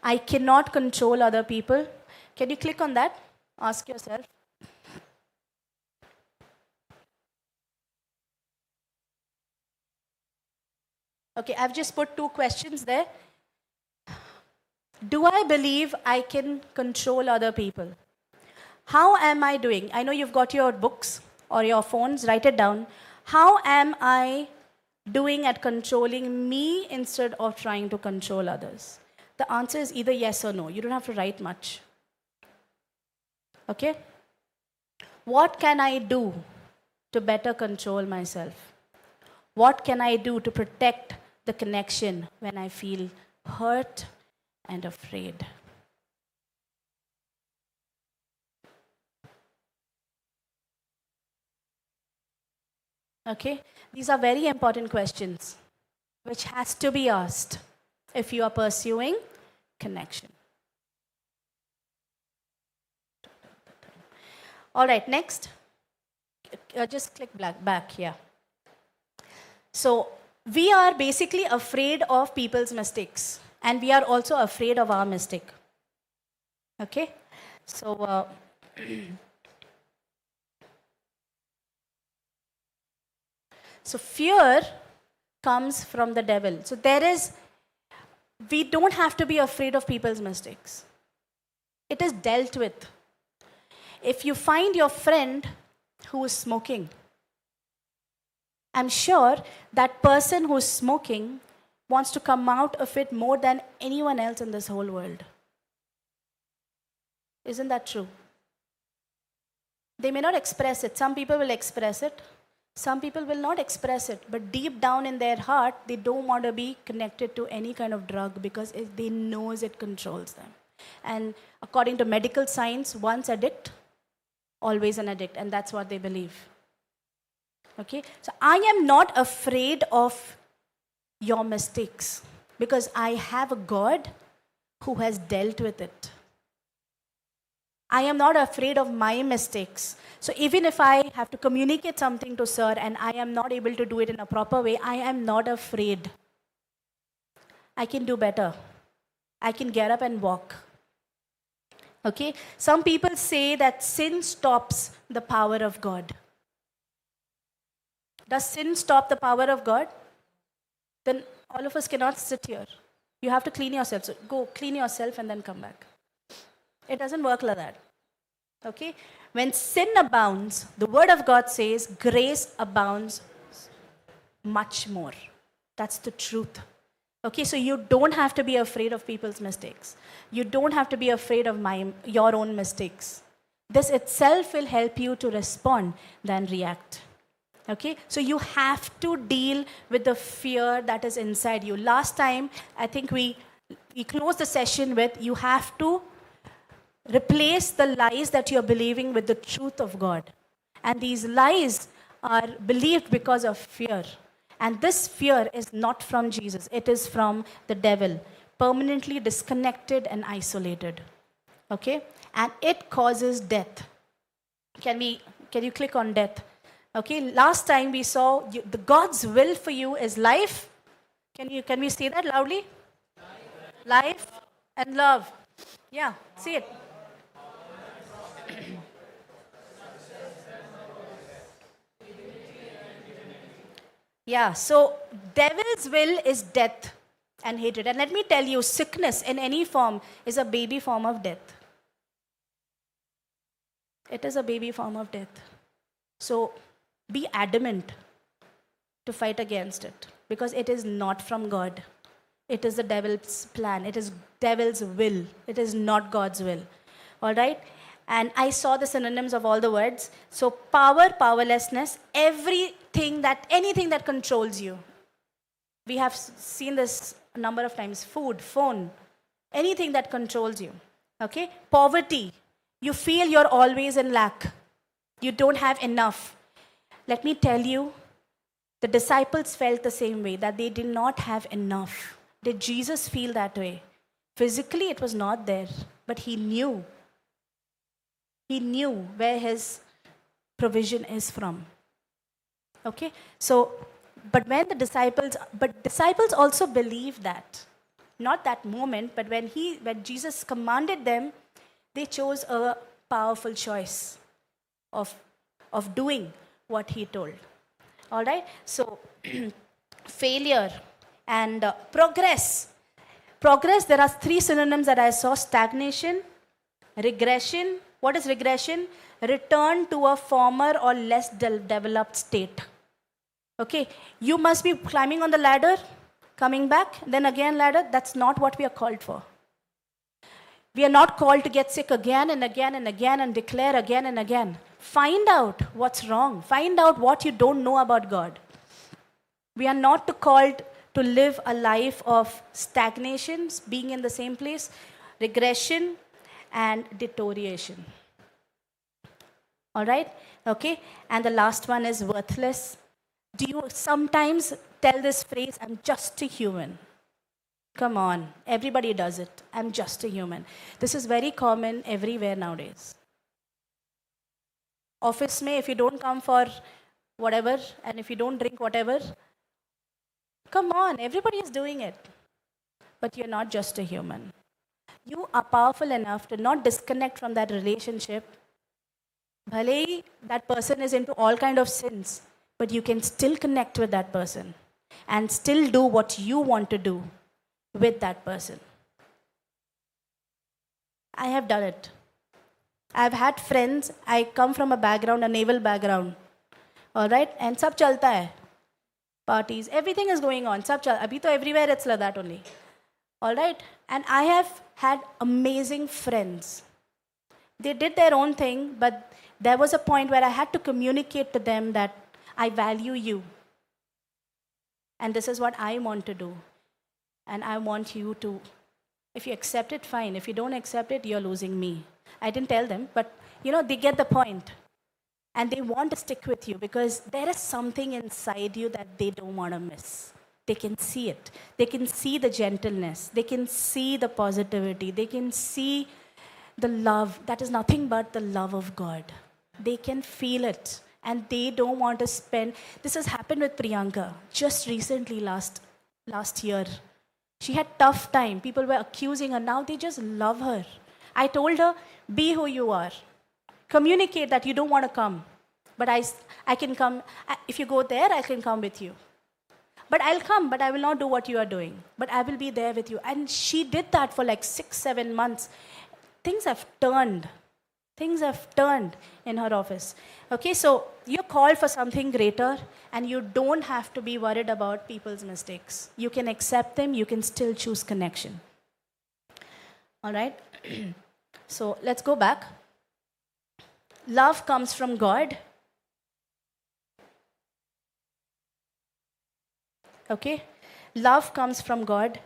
I cannot control other people. Can you click on that? Ask yourself. Okay, I've just put 2 questions there. Do I believe I can control other people? How am I doing? I know you've got your books or your phones, write it down. How am I doing at controlling me instead of trying to control others? The answer is either yes or no. You don't have to write much. Okay? What can I do to better control myself? What can I do to protect the connection when I feel hurt and afraid? Okay? These are very important questions which has to be asked if you are pursuing connection. All right, next. Just click back here. So, we are basically afraid of people's mistakes, and we are also afraid of our mistake. Okay? So, so fear comes from the devil. So we don't have to be afraid of people's mistakes. It is dealt with. If you find your friend who is smoking, I'm sure that person who is smoking wants to come out of it more than anyone else in this whole world. Isn't that true? They may not express it. Some people will express it. Some people will not express it. But deep down in their heart, they don't want to be connected to any kind of drug because they knows it controls them. And according to medical science, once addict, always an addict. And that's what they believe. Okay? So I am not afraid of your mistakes because I have a God who has dealt with it. I am not afraid of my mistakes. So even if I have to communicate something to sir and I am not able to do it in a proper way, I am not afraid. I can do better. I can get up and walk. Okay? Some people say that sin stops the power of God. Does sin stop the power of God? Then all of us cannot sit here. You have to clean yourself. So go clean yourself and then come back. It doesn't work like that. Okay? When sin abounds, the word of God says grace abounds much more. That's the truth. Okay, so you don't have to be afraid of people's mistakes. You don't have to be afraid of your own mistakes. This itself will help you to respond than react. Okay, so you have to deal with the fear that is inside you. Last time, I think we closed the session with you have to replace the lies that you're believing with the truth of God. And these lies are believed because of fear. And this fear is not from Jesus, it is from the devil, permanently disconnected and isolated. Okay? And it causes death. Can you click on death? Okay, last time we saw the God's will for you is life. Can we say that loudly? Life and love. Yeah, see it. Yeah, so devil's will is death and hatred. And let me tell you, sickness in any form is a baby form of death. It is a baby form of death. So be adamant to fight against it because it is not from God. It is the devil's plan. It is devil's will. It is not God's will. All right? And I saw the synonyms of all the words. So power, powerlessness, anything that controls you. We have seen this a number of times. Food, phone, anything that controls you. Okay? Poverty. You feel you're always in lack. You don't have enough. Let me tell you, the disciples felt the same way, that they did not have enough. Did Jesus feel that way? Physically, it was not there, but he knew. He knew where his provision is from. Okay? So, but disciples also believed that. Not that moment, but when Jesus commanded them, they chose a powerful choice of doing what he told. All right? So, failure and progress. Progress, there are 3 synonyms that I saw: stagnation, regression. What is regression? Return to a former or less developed state. Okay? You must be climbing on the ladder, coming back, then again ladder. That's not what we are called for. We are not called to get sick again and again and again and declare again and again. Find out what's wrong. Find out what you don't know about God. We are not called to live a life of stagnations, being in the same place, regression, and deterioration. All right? Okay? And the last one is worthless. Do you sometimes tell this phrase, I'm just a human? Come on, everybody does it. I'm just a human. This is very common everywhere nowadays. Office mein, if you don't come for whatever, and if you don't drink whatever, come on, everybody is doing it. But you're not just a human. You are powerful enough to not disconnect from that relationship. Bhale, that person is into all kind of sins, but you can still connect with that person and still do what you want to do with that person. I have done it. I've had friends, I come from a naval background. All right? And sab chalta hai. Parties, everything is going on. Abhi to everywhere it's like that only. All right? And I have had amazing friends. They did their own thing, but there was a point where I had to communicate to them that I value you. And this is what I want to do. And I want you to, if you accept it, fine. If you don't accept it, you're losing me. I didn't tell them, but they get the point. And they want to stick with you because there is something inside you that they don't want to miss. They can see it. They can see the gentleness. They can see the positivity. They can see the love, that is nothing but the love of God. They can feel it and they don't want to spend. This has happened with Priyanka just recently, last year. She had tough time. People were accusing her. Now they just love her. I told her, be who you are. Communicate that you don't want to come. But I can come. If you go there, I can come with you. But I'll come, but I will not do what you are doing. But I will be there with you. And she did that for like 6-7 months. Things have turned. Things have turned in her office. Okay, so you're called for something greater, and you don't have to be worried about people's mistakes. You can accept them, you can still choose connection. All right? So let's go back. Love comes from God. Okay? Love comes from God.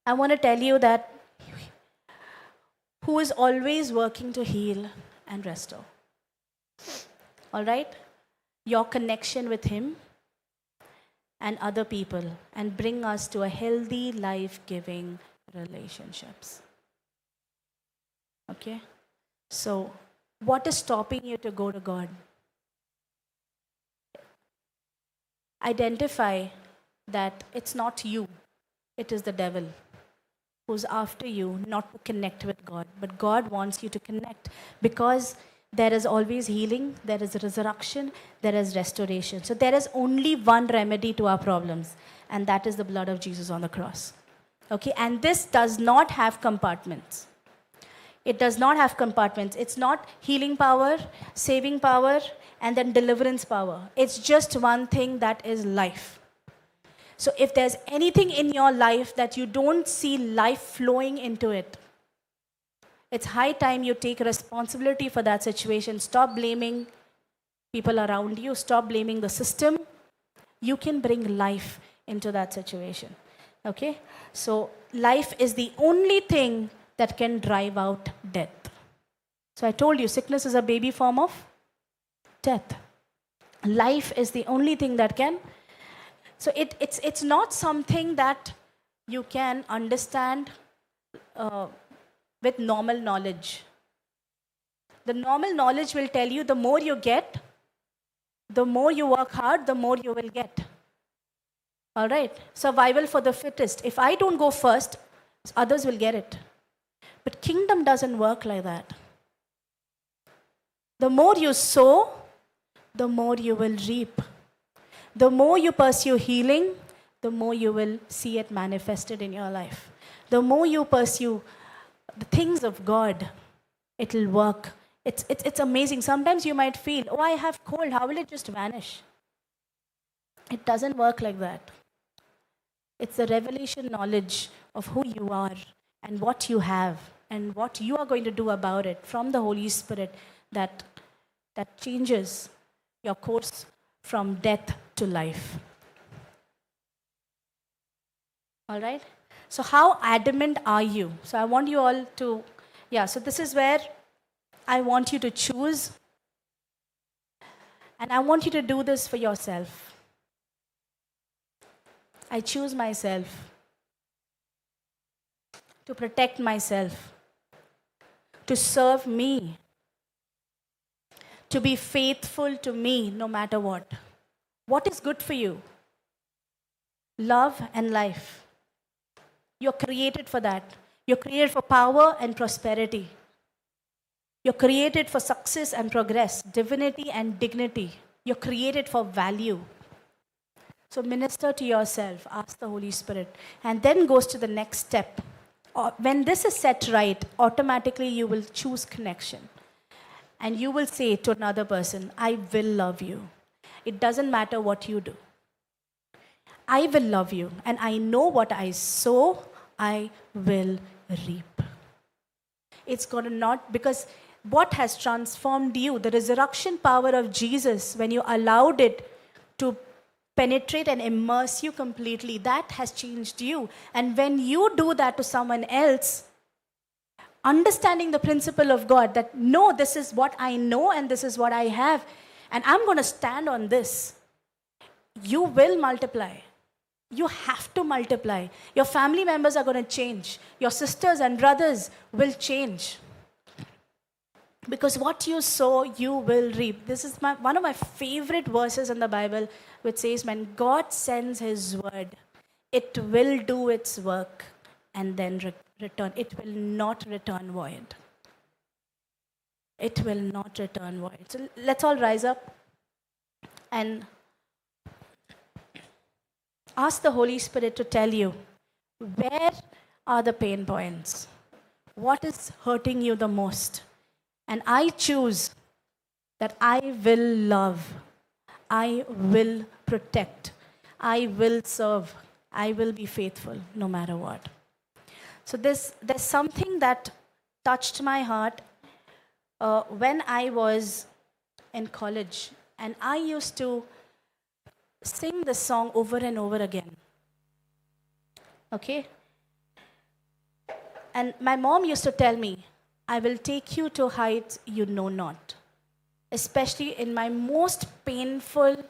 I want to tell you that who is always working to heal and restore. All right? Your connection with Him and other people, and bring us to a healthy, life-giving relationships. Okay? So, what is stopping you to go to God? Identify that it's not you, it is the devil who's after you not to connect with God. But God wants you to connect, because there is always healing, there is resurrection, there is restoration. So there is only one remedy to our problems, and that is the blood of Jesus on the cross. Okay, and this does not have compartments. It does not have compartments. It's not healing power, saving power, and then deliverance power. It's just one thing, that is life. So if there's anything in your life that you don't see life flowing into it, it's high time you take responsibility for that situation. Stop blaming people around you. Stop blaming the system. You can bring life into that situation. Okay? So life is the only thing that can drive out death. So I told you, sickness is a baby form of death. Life is the only thing that can. So it's not something that you can understand with normal knowledge. The normal knowledge will tell you the more you get, the more you work hard, the more you will get. All right? Survival for the fittest. If I don't go first, others will get it. But kingdom doesn't work like that. The more you sow, the more you will reap. The more you pursue healing, the more you will see it manifested in your life. The more you pursue the things of God, it will work. It's amazing. Sometimes you might feel, oh, I have cold. How will it just vanish? It doesn't work like that. It's the revelation knowledge of who you are and what you have and what you are going to do about it from the Holy Spirit that changes your course from death to life. All right? So how adamant are you? So I want you all to, so this is where I want you to choose. And I want you to do this for yourself. I choose myself to protect myself, to serve me, to be faithful to me no matter what. What is good for you? Love and life. You're created for that. You're created for power and prosperity. You're created for success and progress, divinity and dignity. You're created for value. So minister to yourself, ask the Holy Spirit, and then goes to the next step. When this is set right, automatically you will choose connection. And you will say to another person, I will love you. It doesn't matter what you do. I will love you, and I know what I sow, I will reap. It's going to not, because what has transformed you, the resurrection power of Jesus, when you allowed it to penetrate and immerse you completely, that has changed you. And when you do that to someone else, understanding the principle of God, that no, this is what I know and this is what I have, and I'm going to stand on this, you will multiply. You have to multiply. Your family members are going to change. Your sisters and brothers will change. Because what you sow, you will reap. This is one of my favorite verses in the Bible, which says, when God sends His word, it will do its work and then return. It will not return void. It will not return void. So let's all rise up and ask the Holy Spirit to tell you, where are the pain points? What is hurting you the most? And I choose that I will love, I will protect, I will serve, I will be faithful no matter what. So there's something that touched my heart when I was in college, and I used to sing this song over and over again. Okay? And my mom used to tell me, I will take you to heights you know not, especially in my most painful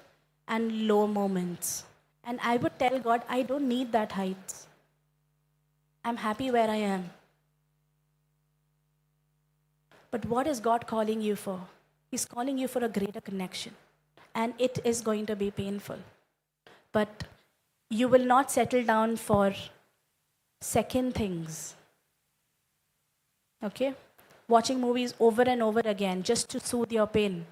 and low moments. And I would tell God, I don't need that heights. I'm happy where I am. But what is God calling you for? He's calling you for a greater connection. And it is going to be painful. But you will not settle down for second things. Okay? Watching movies over and over again just to soothe your pain.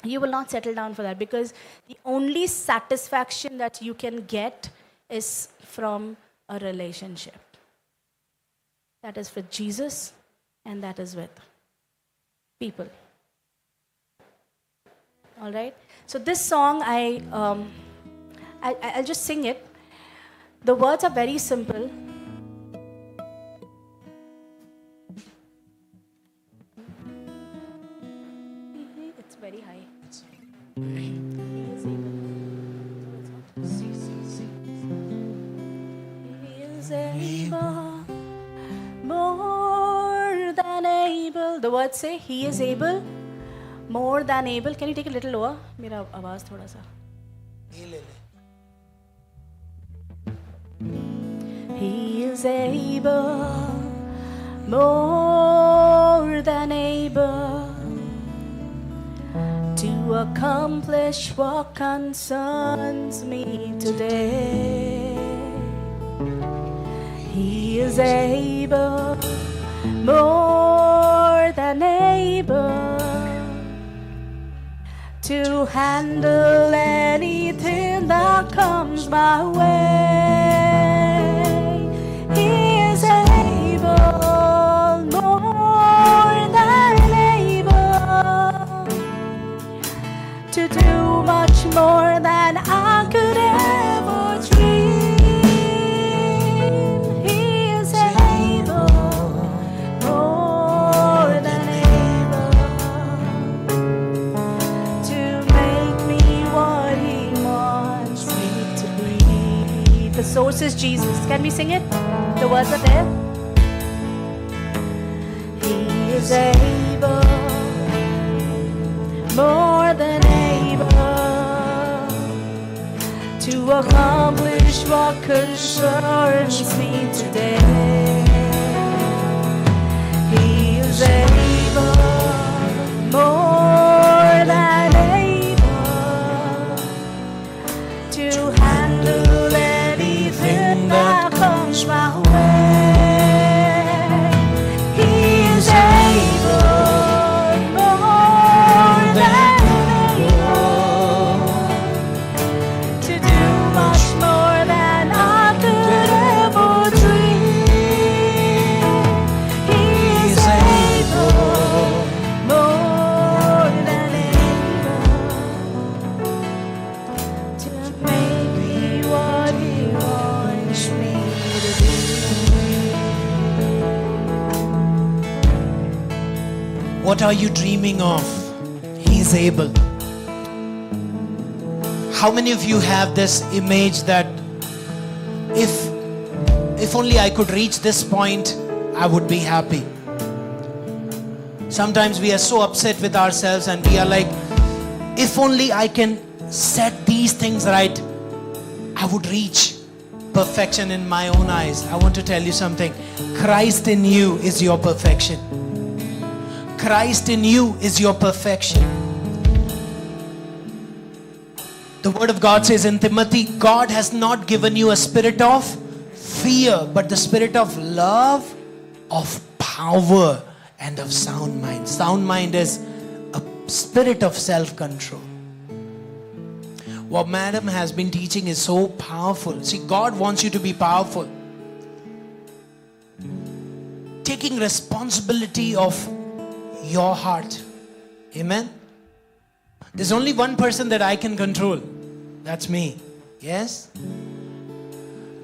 You will not settle down for that, because the only satisfaction that you can get is from a relationship. That is with Jesus, and that is with people. All right? So this song, I'll just sing it. The words are very simple. It's very high. He is able, more than able. The words say, He is able, more than able. Can you take a little lower? मेरा आवाज थोड़ा सा. He is able, more than able, to accomplish what concerns me today. He is able, more than able, to handle anything that comes my way. He is able, more than able, to do much more than I could ever dream. He is able, more than able, to make me what He wants me to be. The source is Jesus. Can we sing it? The words are there. He is able, more than able, to accomplish what concerns me today. He is able, more than able, to handle anything that comes my way. He is able, more than able, to do much more than I could ever dream. He is able, more than able, to make me what He wants me to be. What are you dreaming of? He's able. How many of you have this image that if only I could reach this point, I would be happy? Sometimes we are so upset with ourselves and we are like, if only I can set these things right, I would reach perfection in my own eyes. I want to tell you something. Christ in you is your perfection. Christ in you is your perfection. The word of God says in Timothy, God has not given you a spirit of fear, but the spirit of love, of power, and of sound mind. Sound mind is a spirit of self-control. What Madam has been teaching is so powerful. See, God wants you to be powerful. Taking responsibility of your heart. Amen. There's only one person that I can control. That's me. Yes?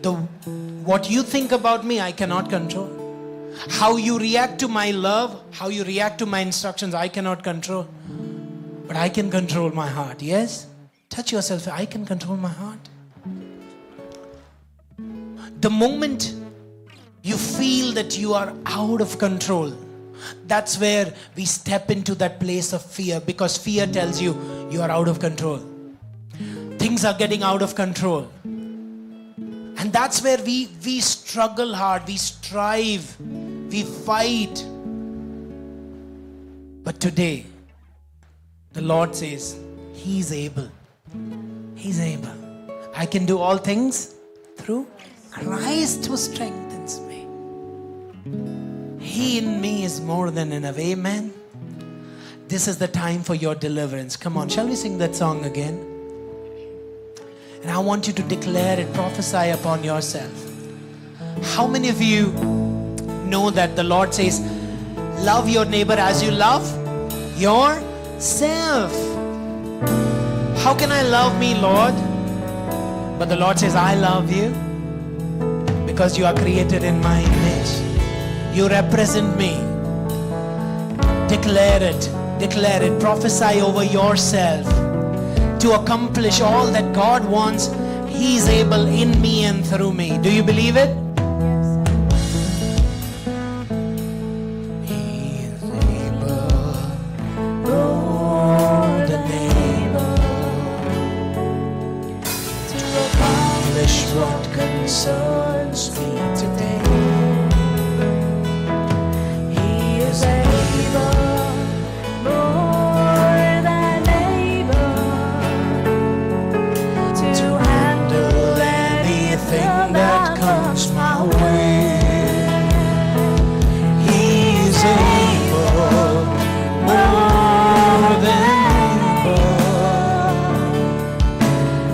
What you think about me, I cannot control. How you react to my love, how you react to my instructions, I cannot control. But I can control my heart. Yes? Touch yourself. I can control my heart. The moment you feel that you are out of control, that's where we step into that place of fear, because fear tells you you are out of control. Things are getting out of control. And that's where we struggle hard, we strive, we fight. But today, the Lord says, He's able. He's able. I can do all things through Christ who strengthens me. He in me is more than enough. Amen. This is the time for your deliverance. Come on, shall we sing that song again? And I want you to declare it, prophesy upon yourself. How many of you know that the Lord says, love your neighbor as you love yourself? How can I love me, Lord? But the Lord says, I love you because you are created in my image. You represent me. Declare it. Declare it. Prophesy over yourself to accomplish all that God wants. He's able in me and through me. Do you believe it? He is able, more than able, to accomplish what concerns me today. He is able, more than able, to handle anything that comes my way. He's able, more than able,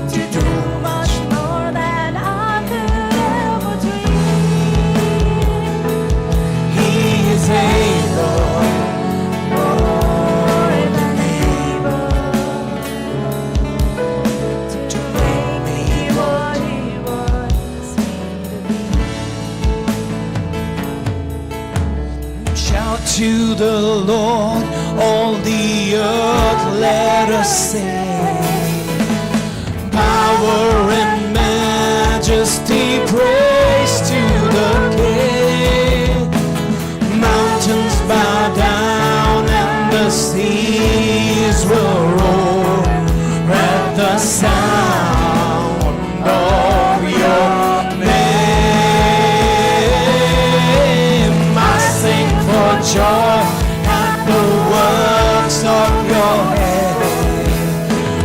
to do much more than I could ever dream. He is able, more than able, to make me what He wants me to be. Shout to the Lord, all the earth, let us sing. Power and majesty, praise to the King. Mountains bow down and the seas will roar at the sound of your name. I sing for joy at the works of your hand.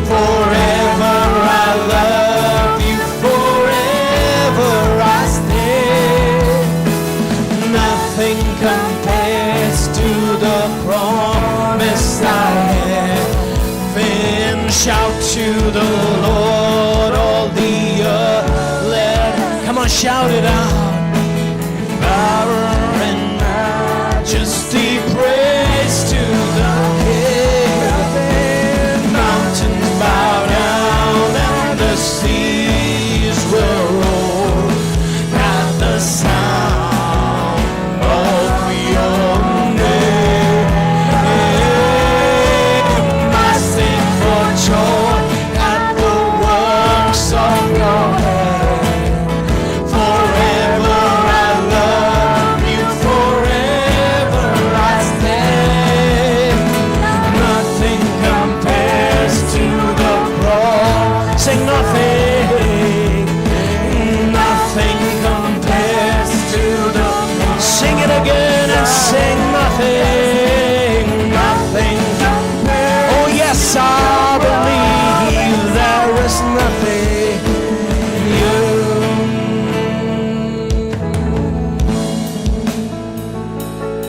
Forever I love you, forever I stay. Nothing compares to the promise I have. Then shout to the Lord, all the earth, let. Come on, shout it out. Power